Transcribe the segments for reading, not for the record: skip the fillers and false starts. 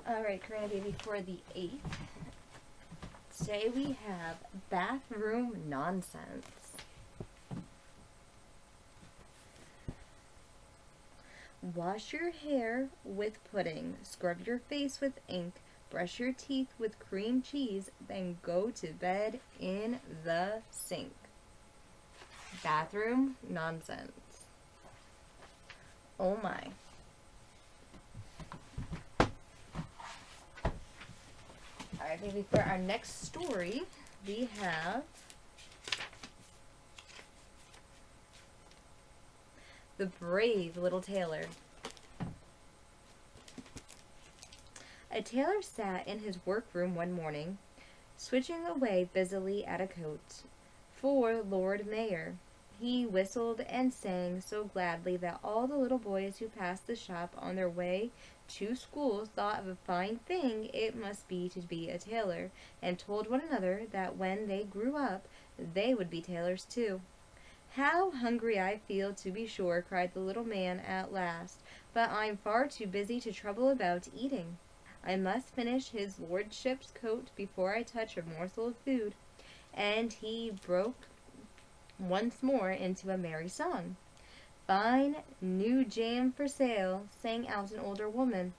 Alright, Karina baby, for the 8th. Today we have bathroom nonsense. Wash your hair with pudding, scrub your face with ink, brush your teeth with cream cheese, then go to bed in the sink. Bathroom nonsense. Oh my. Alright, baby, for our next story, we have The Brave Little Tailor. A tailor sat in his workroom one morning, switching away busily at a coat for Lord Mayor. He whistled and sang so gladly that all the little boys who passed the shop on their way to school thought of a fine thing it must be to be a tailor, and told one another that when they grew up they would be tailors too. "How hungry I feel, to be sure," cried the little man at last, "but I'm far too busy to trouble about eating. I must finish his lordship's coat before I touch a morsel of food." And he broke once more into a merry song. "Fine new jam for sale," sang out an older woman,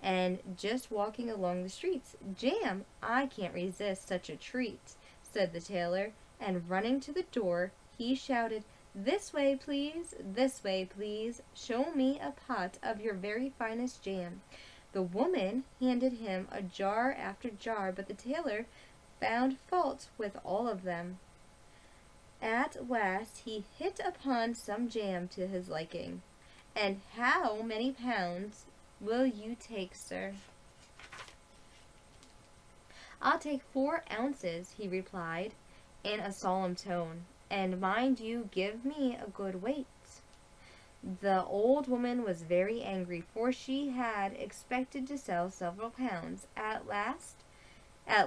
and just walking along the streets. "Jam! I can't resist such a treat," said the tailor, and running to the door, he shouted, "This way, please, this way, please. Show me a pot of your very finest jam." The woman handed him a jar after jar, but the tailor found fault with all of them. At last he hit upon some jam to his liking. "And how many pounds will you take, sir?" "I'll take 4 ounces," he replied, in a solemn tone, "and mind you give me a good weight." The old woman was very angry, for she had expected to sell several pounds at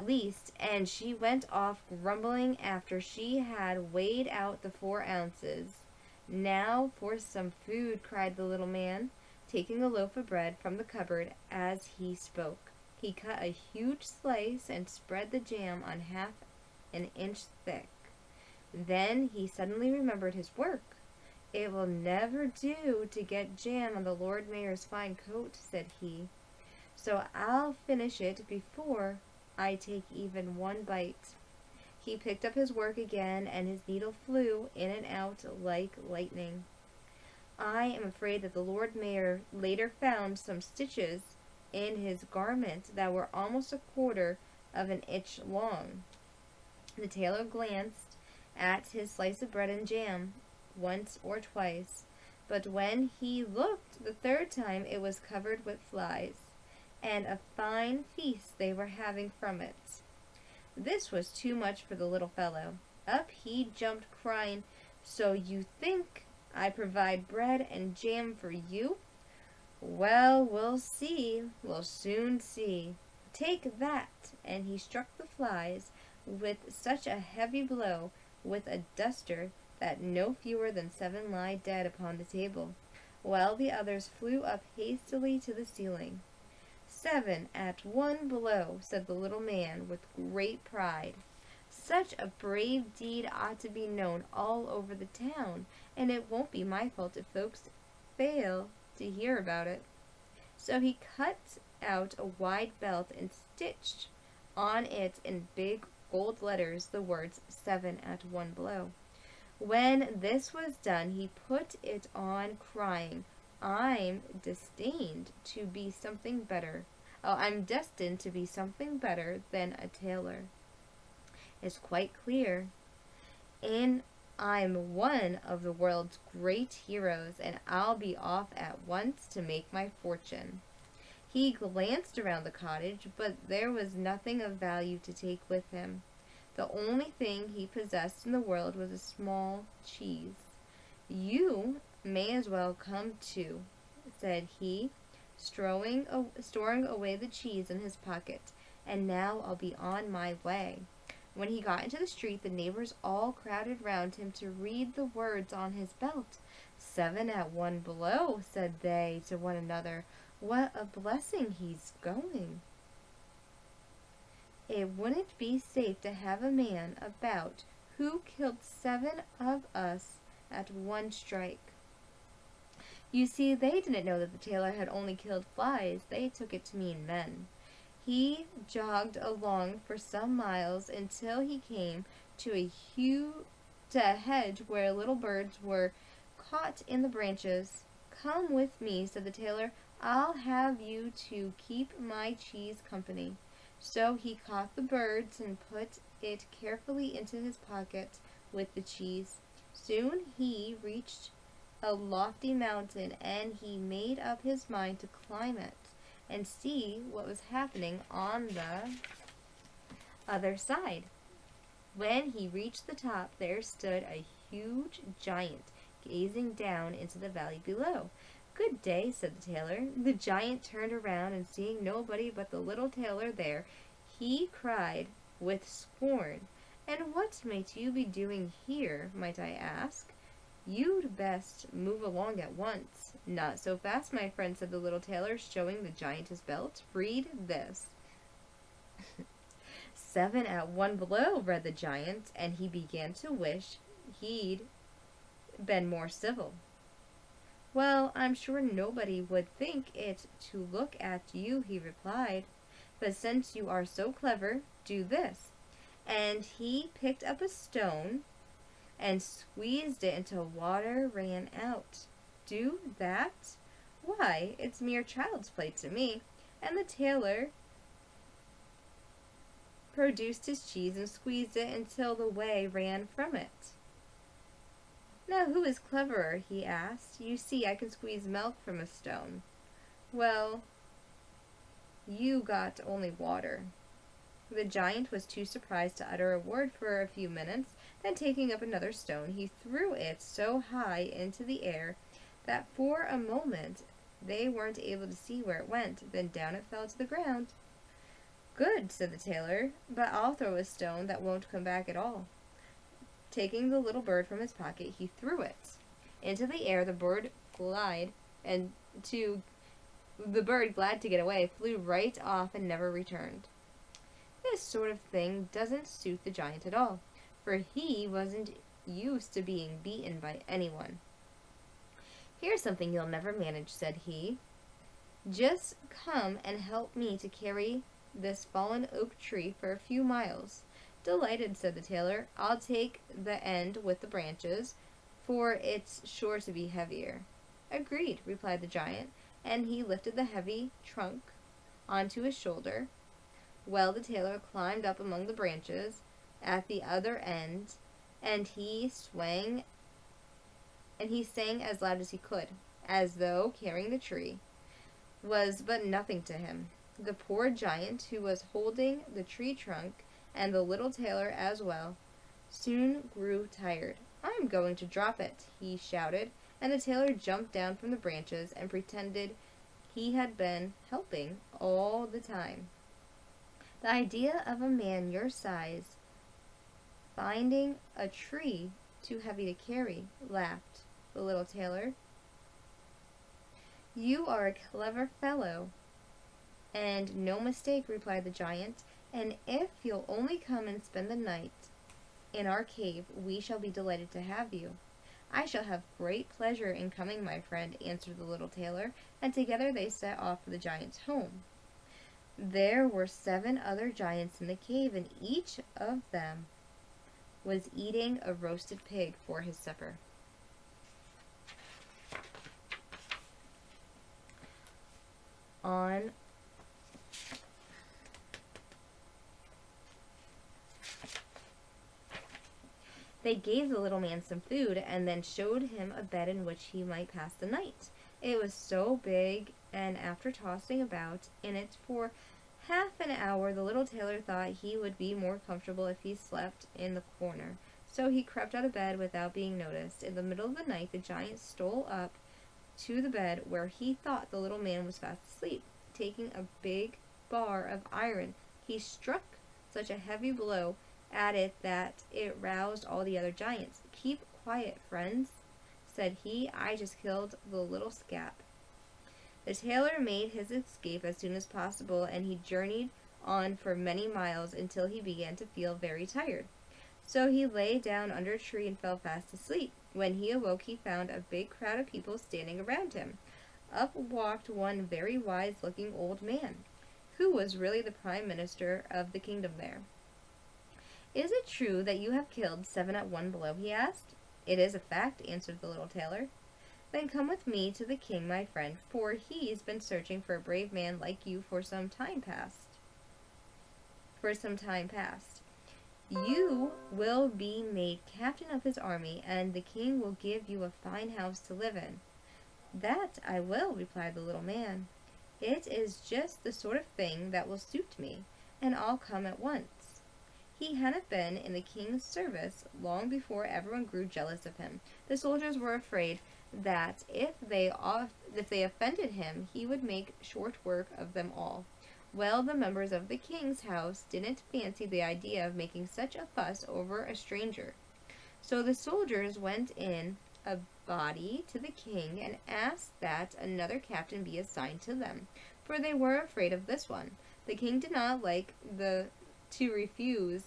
least, and she went off grumbling after she had weighed out the 4 ounces. "Now for some food," cried the little man, taking a loaf of bread from the cupboard as he spoke. He cut a huge slice and spread the jam on half an inch thick. Then he suddenly remembered his work. "It will never do to get jam on the Lord Mayor's fine coat," said he, "so I'll finish it before I take even one bite." He picked up his work again, and his needle flew in and out like lightning. I am afraid that the Lord Mayor later found some stitches in his garment that were almost a quarter of an inch long. The tailor glanced at his slice of bread and jam once or twice, but when he looked the third time it was covered with flies, and a fine feast they were having from it. This was too much for the little fellow. Up he jumped, crying, "So you think I provide bread and jam for you? Well, we'll see, we'll soon see. Take that!" And he struck the flies with such a heavy blow with a duster that no fewer than 7 lay dead upon the table, while the others flew up hastily to the ceiling. "7 at one blow," said the little man with great pride. "Such a brave deed ought to be known all over the town, and it won't be my fault if folks fail to hear about it." So he cut out a wide belt and stitched on it in big gold letters the words 7 at one blow. When this was done, he put it on, crying, I'm destined to be something better than a tailor. It's quite clear. And I'm one of the world's great heroes, and I'll be off at once to make my fortune." He glanced around the cottage, but there was nothing of value to take with him. The only thing he possessed in the world was a small cheese. "You may as well come too," said he, storing away the cheese in his pocket, "and now I'll be on my way." When he got into the street, the neighbors all crowded round him to read the words on his belt. "7 at one blow," said they to one another. What a blessing he's going. It wouldn't be safe to have a man about who killed 7 of us at one strike. You see, they didn't know that the tailor had only killed flies. They took it to mean men. He jogged along for some miles until he came to a hedge where little birds were caught in the branches. "Come with me," said the tailor. "I'll have you to keep my cheese company." So he caught the birds and put it carefully into his pocket with the cheese. Soon he reached a lofty mountain, and he made up his mind to climb it and see what was happening on the other side. When he reached the top, there stood a huge giant gazing down into the valley below. "Good day," said the tailor. The giant turned around, and seeing nobody but the little tailor there, he cried with scorn, "And what might you be doing here, might I ask? You'd best move along at once." "Not so fast, my friend," said the little tailor, showing the giant his belt. "Read this." 7 at one blow, read the giant, and he began to wish he'd been more civil. "Well, I'm sure nobody would think it to look at you," he replied. "But since you are so clever, do this." And he picked up a stone and squeezed it until water ran out. "Do that? Why, it's mere child's play to me." And the tailor produced his cheese and squeezed it until the whey ran from it. "Now who is cleverer?" he asked. "You see, I can squeeze milk from a stone." "Well, you got only water." The giant was too surprised to utter a word for a few minutes. Then, taking up another stone, he threw it so high into the air that for a moment they weren't able to see where it went. Then down it fell to the ground. "Good," said the tailor, "but I'll throw a stone that won't come back at all." Taking the little bird from his pocket, he threw it into the air. The bird, glad to get away, flew right off and never returned. This sort of thing doesn't suit the giant at all, for he wasn't used to being beaten by anyone. "Here's something you'll never manage," said he. "Just come and help me to carry this fallen oak tree for a few miles." "Delighted," said the tailor. "I'll take the end with the branches, for it's sure to be heavier." "Agreed," replied the giant, and he lifted the heavy trunk onto his shoulder. Well, the tailor climbed up among the branches at the other end, and he sang as loud as he could, as though carrying the tree was but nothing to him. The poor giant, who was holding the tree trunk, and the little tailor as well, soon grew tired. "I'm going to drop it," he shouted, and the tailor jumped down from the branches and pretended he had been helping all the time. "The idea of a man your size finding a tree too heavy to carry," laughed the little tailor. "You are a clever fellow, and no mistake," replied the giant, "and if you'll only come and spend the night in our cave, we shall be delighted to have you." "I shall have great pleasure in coming, my friend," answered the little tailor, and together they set off for the giant's home. There were 7 other giants in the cave, and each of them was eating a roasted pig for his supper. They gave the little man some food, and then showed him a bed in which he might pass the night. It was so big, and after tossing about in it for half an hour, the little tailor thought he would be more comfortable if he slept in the corner. So he crept out of bed without being noticed. In the middle of the night, the giant stole up to the bed where he thought the little man was fast asleep. Taking a big bar of iron, he struck such a heavy blow at it that it roused all the other giants. "Keep quiet, friends," said he. "I just killed the little scamp." The tailor made his escape as soon as possible, and he journeyed on for many miles until he began to feel very tired. So he lay down under a tree and fell fast asleep. When he awoke, he found a big crowd of people standing around him. Up walked one very wise-looking old man, who was really the prime minister of the kingdom there. "Is it true that you have killed 7 at one blow?" he asked. "It is a fact," answered the little tailor. "Then come with me to the king, my friend, for he's been searching for a brave man like you for some time past. You will be made captain of his army, and the king will give you a fine house to live in." "That I will," replied the little man. "It is just the sort of thing that will suit me, and I'll come at once." He hadn't been in the king's service long before everyone grew jealous of him. The soldiers were afraid that if they offended him, he would make short work of them all. Well, the members of the king's house didn't fancy the idea of making such a fuss over a stranger. So the soldiers went in a body to the king and asked that another captain be assigned to them, for they were afraid of this one. The king did not like to refuse,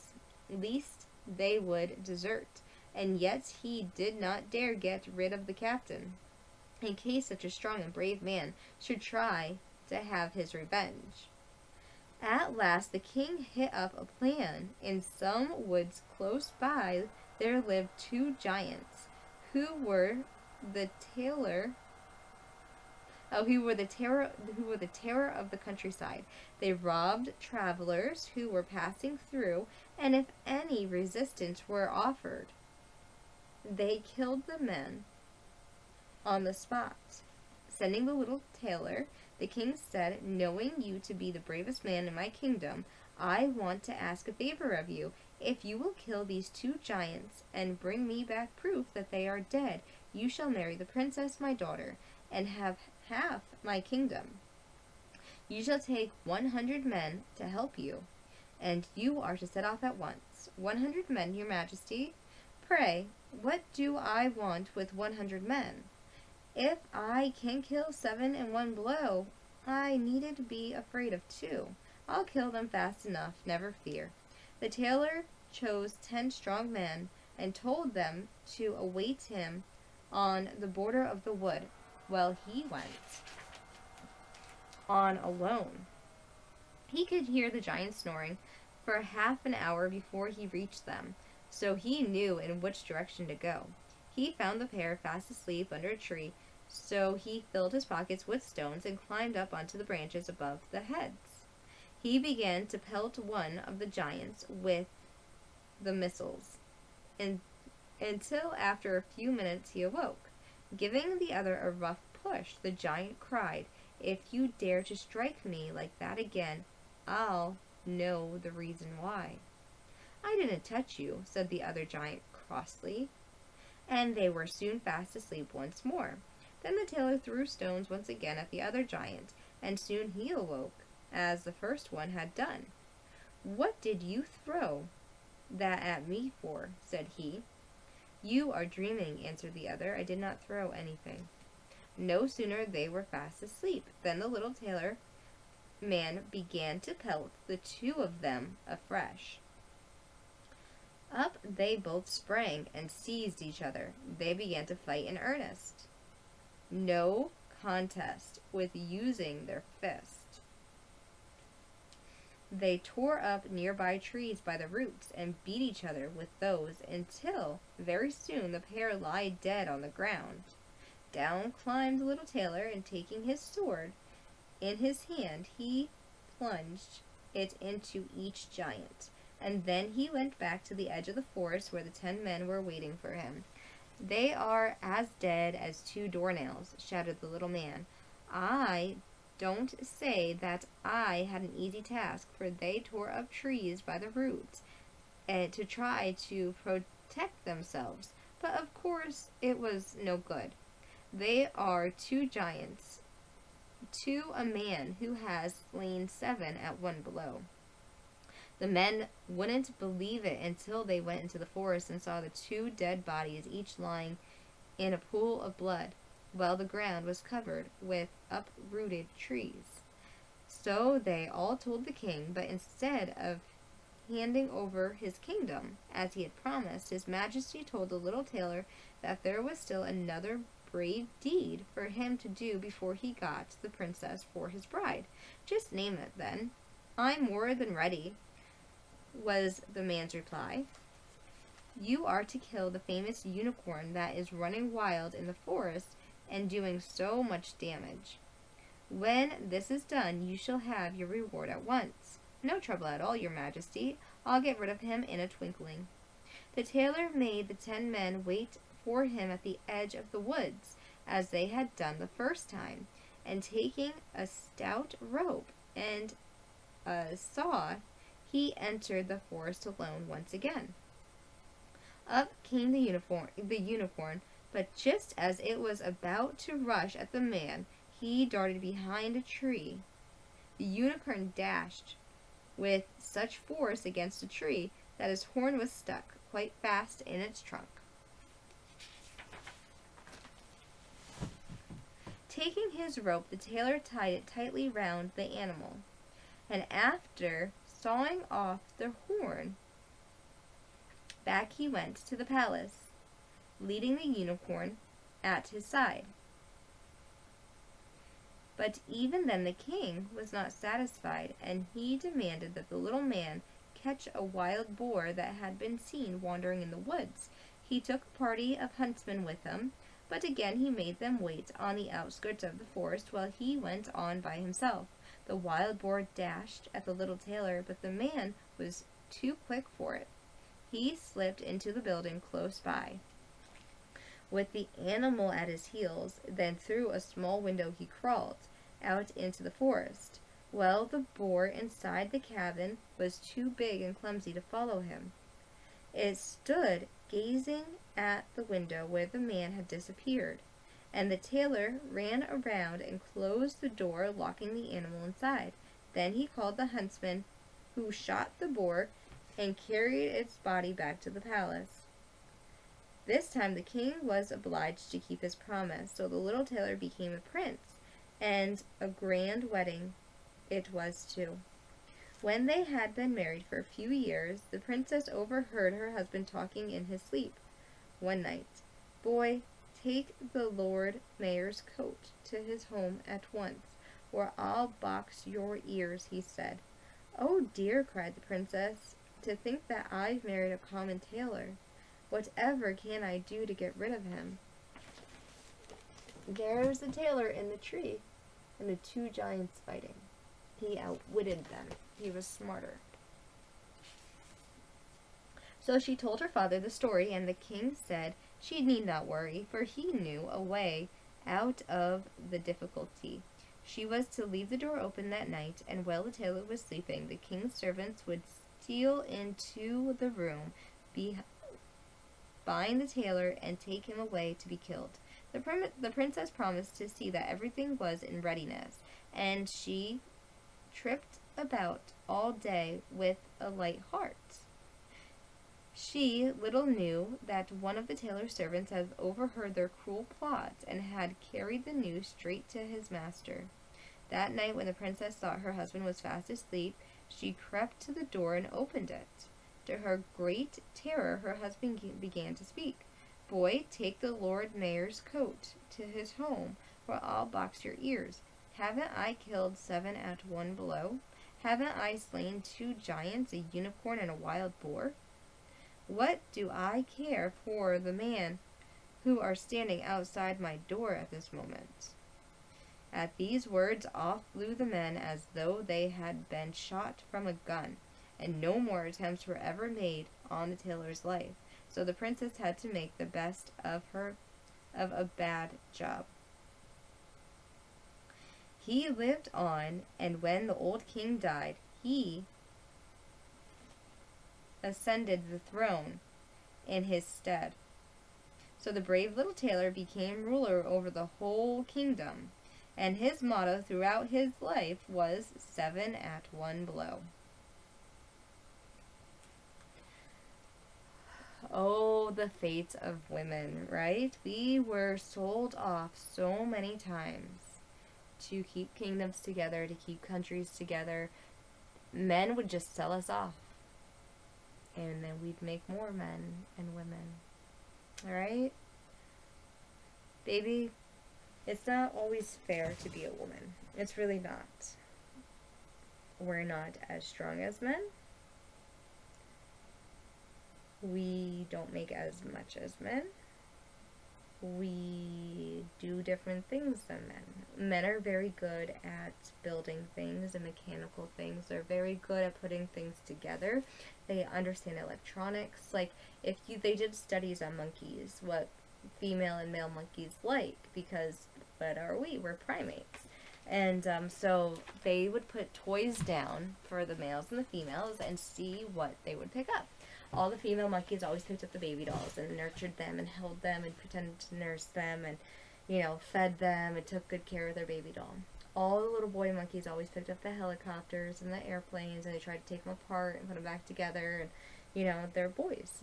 lest they would desert, and yet he did not dare get rid of the captain, in case such a strong and brave man should try to have his revenge. At last the king hit up a plan. In some woods close by there lived 2 giants, who were the terror of the countryside. They robbed travelers who were passing through, and if any resistance were offered, they killed the men on the spot. Sending the little tailor, the king said, "Knowing you to be the bravest man in my kingdom, I want to ask a favor of you. If you will kill these 2 giants and bring me back proof that they are dead, you shall marry the princess, my daughter, and have half my kingdom. You shall take 100 men to help you, and you are to set off at once." "100 men, your majesty? Pray, what do I want with 100 men? If I can kill 7 in one blow, I needn't be afraid of 2. I'll kill them fast enough, never fear." The tailor chose 10 strong men and told them to await him on the border of the wood, while he went on alone. He could hear the giants snoring for half an hour before he reached them, so he knew in which direction to go. He found the pair fast asleep under a tree, so he filled his pockets with stones and climbed up onto the branches above the heads. He began to pelt one of the giants with the missiles, until after a few minutes he awoke. Giving the other a rough push, the giant cried, "If you dare to strike me like that again, I'll know the reason why." "I didn't touch you," said the other giant crossly, and they were soon fast asleep once more. Then the tailor threw stones once again at the other giant, and soon he awoke, as the first one had done. "What did you throw that at me for?" said he. "You are dreaming," answered the other. "I did not throw anything." No sooner they were fast asleep than the little tailor man began to pelt the 2 of them afresh. Up they both sprang and seized each other. They began to fight in earnest. No contest with using their fist. They tore up nearby trees by the roots and beat each other with those until very soon the pair lay dead on the ground. Down climbed the little tailor, and taking his sword in his hand, he plunged it into each giant, and then he went back to the edge of the forest where the 10 men were waiting for him. "They are as dead as 2 doornails," shouted the little man. "I don't say that I had an easy task, for they tore up trees by the roots to try to protect themselves, but of course it was no good. They are 2 giants to a man who has slain 7 at one blow." The men wouldn't believe it until they went into the forest and saw the 2 dead bodies, each lying in a pool of blood. while the ground was covered with uprooted trees. So they all told the king, but instead of handing over his kingdom, as he had promised, his majesty told the little tailor that there was still another brave deed for him to do before he got the princess for his bride. Just name it, then. I'm more than ready, was the man's reply. You are to kill the famous unicorn that is running wild in the forest and doing so much damage. When this is done, you shall have your reward at once. No trouble at all, your majesty. I'll get rid of him in a twinkling. The tailor made the 10 men wait for him at the edge of the woods, as they had done the first time, and taking a stout rope and a saw, he entered the forest alone once again. Up came the unicorn, but just as it was about to rush at the man, he darted behind a tree. The unicorn dashed with such force against a tree that his horn was stuck quite fast in its trunk. Taking his rope, the tailor tied it tightly round the animal, and after sawing off the horn, back he went to the palace, leading the unicorn at his side. But even then the king was not satisfied, and he demanded that the little man catch a wild boar that had been seen wandering in the woods. He took a party of huntsmen with him, but again he made them wait on the outskirts of the forest while he went on by himself. The wild boar dashed at the little tailor, but the man was too quick for it. He slipped into the building close by, with the animal at his heels. Then through a small window he crawled out into the forest. Well, the boar inside the cabin was too big and clumsy to follow him. It stood gazing at the window where the man had disappeared, and the tailor ran around and closed the door, locking the animal inside. Then he called the huntsman, who shot the boar and carried its body back to the palace. This time the king was obliged to keep his promise, so the little tailor became a prince, and a grand wedding it was too. When they had been married for a few years, the princess overheard her husband talking in his sleep. One night, "Boy, take the Lord Mayor's coat to his home at once, or I'll box your ears," he said. "Oh dear," cried the princess, "to think that I've married a common tailor. Whatever can I do to get rid of him?" There's the tailor in the tree, and the 2 giants fighting. He outwitted them. He was smarter. So she told her father the story, and the king said she need not worry, for he knew a way out of the difficulty. She was to leave the door open that night, and while the tailor was sleeping, the king's servants would steal into the room behind the tailor and take him away to be killed. The princess promised to see that everything was in readiness, and she tripped about all day with a light heart. She little knew that one of the tailor's servants had overheard their cruel plots and had carried the news straight to his master. That night, when the princess thought her husband was fast asleep, she crept to the door and opened it. To her great terror, her husband began to speak. "Boy, take the Lord Mayor's coat to his home, or I'll box your ears. Haven't I killed 7 at one blow? Haven't I slain 2 giants, a unicorn, and a wild boar? What do I care for the men who are standing outside my door at this moment?" At these words, off flew the men as though they had been shot from a gun, and no more attempts were ever made on the tailor's life. So the princess had to make the best of a bad job. He lived on, and when the old king died, he ascended the throne in his stead. So the brave little tailor became ruler over the whole kingdom, and his motto throughout his life was 7 at one blow. Oh, the fate of women, right? We were sold off so many times to keep kingdoms together, to keep countries together. Men would just sell us off, and then we'd make more men and women. Alright? Baby, it's not always fair to be a woman. It's really not. We're not as strong as men. We don't make as much as men. We do different things than men. Men are very good at building things and mechanical things. They're very good at putting things together. They understand electronics. Like, they did studies on monkeys, what female and male monkeys like, because what are we? We're primates. And so they would put toys down for the males and the females and see what they would pick up. All the female monkeys always picked up the baby dolls and nurtured them and held them and pretended to nurse them and, fed them and took good care of their baby doll. All the little boy monkeys always picked up the helicopters and the airplanes, and they tried to take them apart and put them back together, and, they're boys.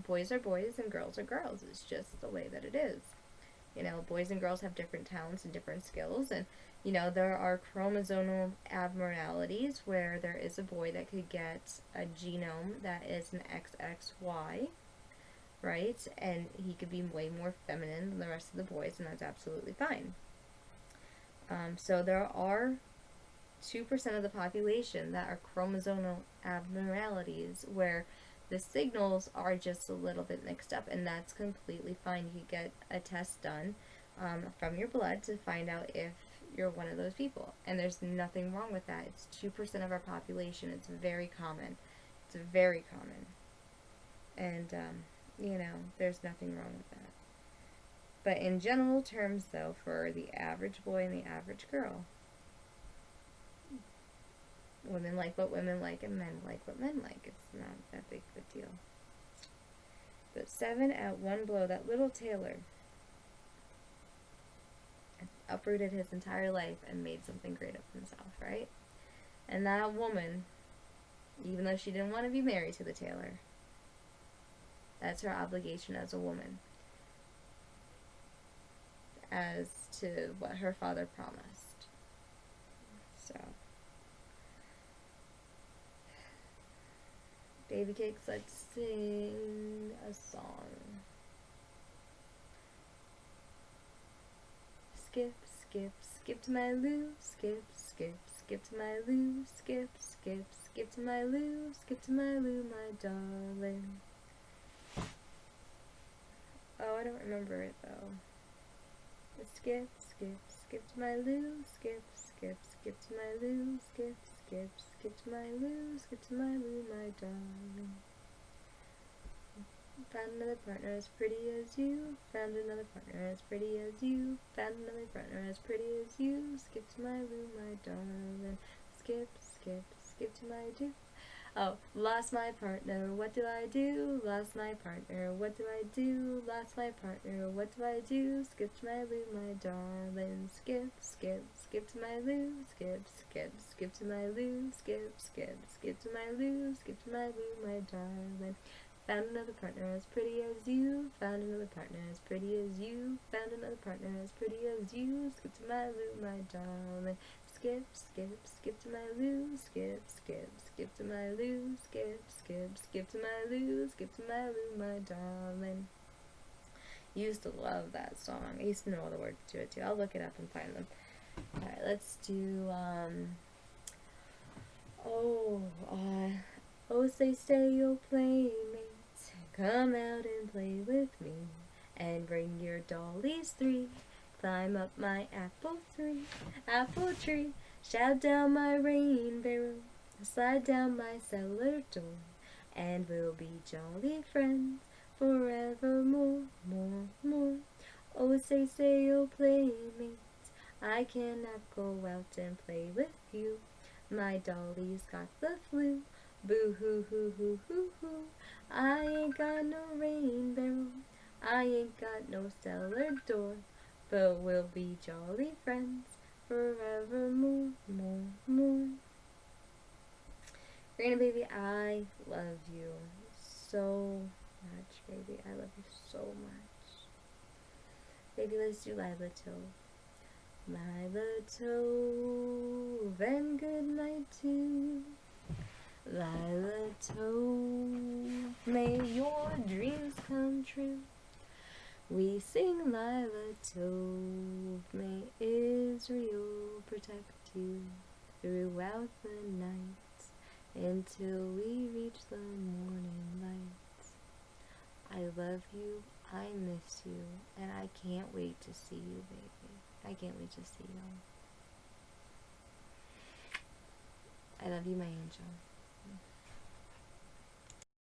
Boys are boys and girls are girls. It's just the way that it is. Boys and girls have different talents and different skills, and there are chromosomal abnormalities where there is a boy that could get a genome that is an XXY, right? And he could be way more feminine than the rest of the boys, and that's absolutely fine. So there are 2% of the population that are chromosomal abnormalities where the signals are just a little bit mixed up, and that's completely fine. You could get a test done from your blood to find out if you're one of those people, and there's nothing wrong with that. It's 2% of our population. It's very common. It's very common, and there's nothing wrong with that. But in general terms, though, for the average boy and the average girl, women like what women like and men like what men like. It's not that big of a deal. But 7 at one blow, that little Tailor uprooted his entire life and made something great of himself, right? And that woman, even though she didn't want to be married to the Tailor, that's her obligation as a woman, as to what her father promised. So, baby cakes, let's sing a song. Skip, skip, skip to my loo, skip, skip, skip to my loo, skip, skip, skip to my loo, skip to my loo, my darling. Oh, I don't remember it though. Skip, skip, skip to my loo, skip, skip, skip to my loo, skip, skip, skip to my loo, skip to my loo, my darling. Found another partner as pretty as you, found another partner as pretty as you, found another partner as pretty as you, skip to my loo, my darling. Skip, skip, skip to my do. Oh, lost my partner, what do I do? Lost my partner, what do I do? Lost my partner, what do I do? Skip to my loo, my darling. Skip, skip, skip to my loo, skip, skip, skip to my loo, skip, skip, skip to my loo, skip to my loo, my darling. Found another partner as pretty as you, found another partner as pretty as you, found another partner as pretty as you, skip to my loo, my darling. Skip, skip, skip to my loo, skip, skip, skip to my loo, skip, skip, skip to my loo, skip to my loo, my darling. Used to love that song. I used to know all the words to it too. I'll look it up and find them. Alright, let's do, oh, say you'll play me. Come out and play with me, and bring your dollies 3. Climb up my apple tree, shout down my rain barrel, slide down my cellar door, and we'll be jolly friends forevermore, more. Oh, say you'll play me. I cannot go out and play with you. My dolly's got the flu. Boo hoo hoo hoo hoo hoo. I ain't got no rain barrel, I ain't got no cellar door, but we'll be jolly friends forevermore, more. Karina, baby, I love you so much, baby. I love you so much. Baby, let's do Lila Tove. Lila Tove, and good night to Lila Tove. May your dreams come true. We sing Lila Tove. May Israel protect you throughout the night until we reach the morning light. I love you, I miss you, and I can't wait to see you, baby. I can't wait to see you. I love you, my angel.